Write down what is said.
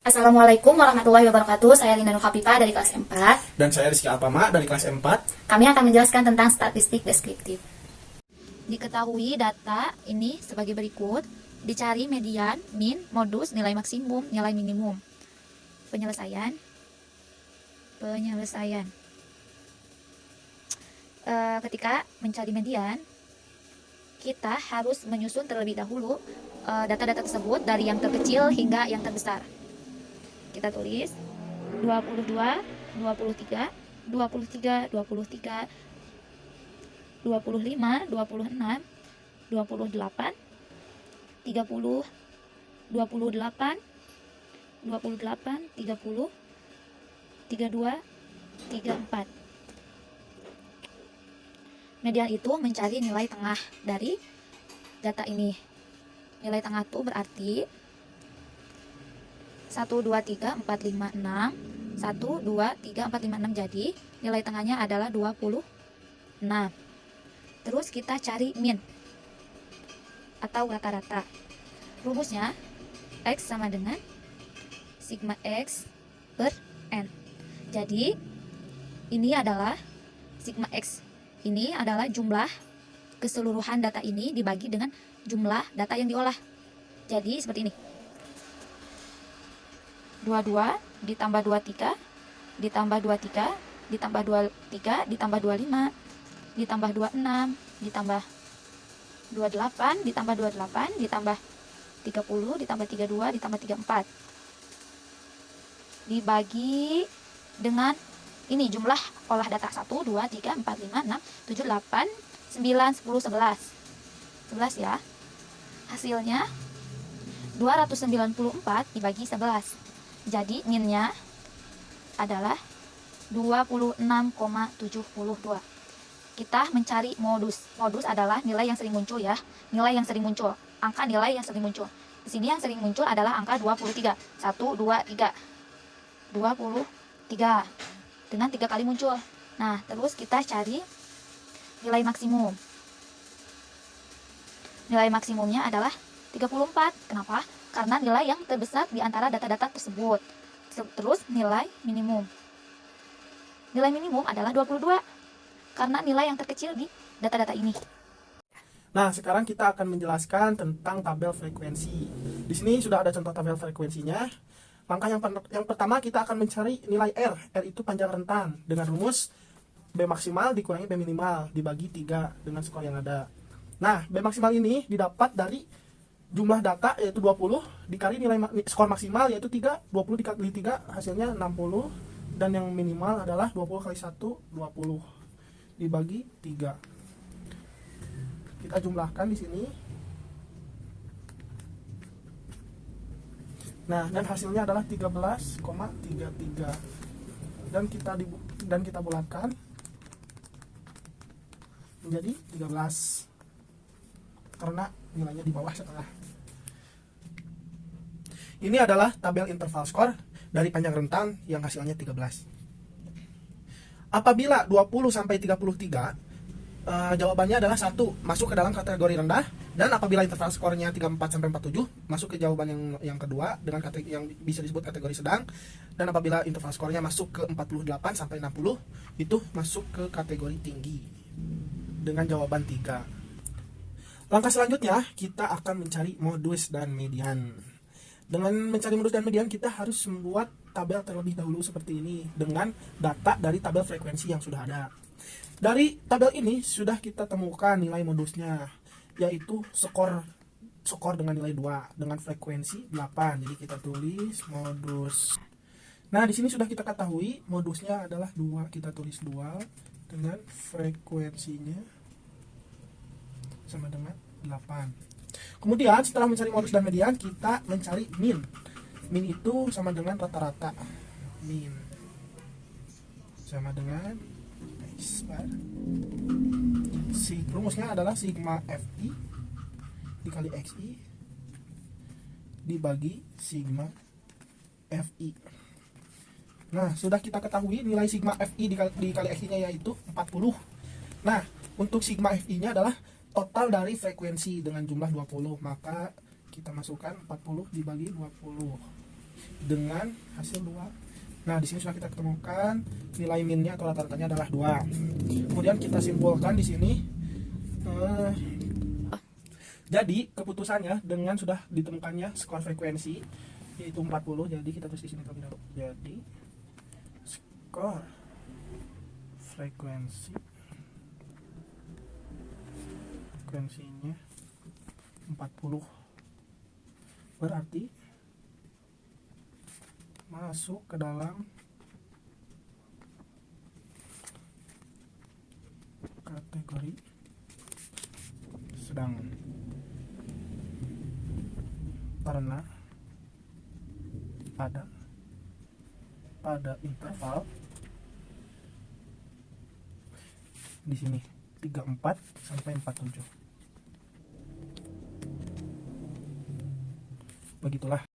Assalamualaikum warahmatullahi wabarakatuh. Saya Linda Nur Hafifah dari kelas 4. Dan saya Rizky Alpama dari kelas 4. Kami akan menjelaskan tentang statistik deskriptif. Diketahui data ini sebagai berikut. Dicari median, min, modus, nilai maksimum, nilai minimum. Penyelesaian. Ketika mencari median, kita harus menyusun terlebih dahulu data-data tersebut dari yang terkecil hingga yang terbesar. Kita tulis 22, 23, 23, 23, 25, 26, 28, 30, 28, 28, 30, 32, 34. Median itu mencari nilai tengah dari data ini. Nilai tengah itu berarti 1, 2, 3, 4, 5, 6 1, 2, 3, 4, 5, 6. Jadi nilai tengahnya adalah 26. Terus kita cari min atau rata-rata. Rumusnya X sama dengan sigma X per N. Jadi ini adalah sigma X. Ini adalah jumlah keseluruhan data ini dibagi dengan jumlah data yang diolah. Jadi seperti ini. 22 ditambah 23 ditambah 23 ditambah 23 ditambah 25 ditambah 26 ditambah 28 ditambah 28 ditambah 30 ditambah 32 ditambah 34 dibagi dengan ini jumlah olah data 1, 2, 3, 4, 5, 6, 7, 8, 9, 10, 11 ya. Hasilnya 294 dibagi 11. Jadi minnya adalah 26,72. Kita mencari modus. Modus adalah nilai yang sering muncul ya. Nilai yang sering muncul. Angka nilai yang sering muncul. Di sini yang sering muncul adalah angka 23. 1, 2, 3. 23. Dengan 3 kali muncul. Nah, terus kita cari nilai maksimum. Nilai maksimumnya adalah 34. Kenapa? Karena nilai yang terbesar di antara data-data tersebut. Terus nilai minimum. Nilai minimum adalah 22. Karena nilai yang terkecil di data-data ini. Nah, sekarang kita akan menjelaskan tentang tabel frekuensi. Di sini sudah ada contoh tabel frekuensinya. Langkah yang pertama kita akan mencari nilai R. R itu panjang rentan dengan rumus B maksimal dikurangi B minimal dibagi 3 dengan skor yang ada. Nah, B maksimal ini didapat dari jumlah data yaitu 20 dikali nilai skor maksimal yaitu 3, 20 dikali 3 hasilnya 60 dan yang minimal adalah 20 kali 1 20 dibagi 3. Kita jumlahkan di sini. Nah, dan hasilnya adalah 13,33 dan kita bulatkan menjadi 13 karena nilainya di bawah setengah. Ini adalah tabel interval skor dari panjang rentan yang hasilnya 13. Apabila 20 sampai 33, jawabannya adalah 1, masuk ke dalam kategori rendah, dan apabila interval skornya 34 sampai 47, masuk ke jawaban yang kedua dengan kategori yang bisa disebut kategori sedang, dan apabila interval skornya masuk ke 48 sampai 60, itu masuk ke kategori tinggi dengan jawaban 3. Langkah selanjutnya kita akan mencari modus dan median. Dengan mencari modus dan median kita harus membuat tabel terlebih dahulu seperti ini dengan data dari tabel frekuensi yang sudah ada. Dari tabel ini sudah kita temukan nilai modusnya, yaitu skor dengan nilai 2 dengan frekuensi 8. Jadi kita tulis modus. Nah, di sini sudah kita ketahui modusnya adalah 2. Kita tulis 2 dengan frekuensinya sama dengan 8. Kemudian setelah mencari modus dan median, kita mencari min. Min itu sama dengan rata-rata. Min sama dengan rumusnya adalah sigma Fi dikali Xi dibagi sigma Fi. Nah, sudah kita ketahui nilai sigma Fi dikali Xi nya yaitu 40. Nah, untuk sigma Fi nya adalah total dari frekuensi dengan jumlah 20, maka kita masukkan 40 dibagi 20. dengan hasil 2. Nah, di sini sudah kita ketemukan nilai minnya atau rata-ratanya adalah 2. Kemudian kita simpulkan di sini. Jadi keputusannya dengan sudah ditemukannya skor frekuensi yaitu 40. Jadi kita tulis di sini terlebih dahulu. Jadi skor frekuensinya 40, berarti masuk ke dalam kategori sedang karena pada interval di sini 34 sampai 47. Begitulah.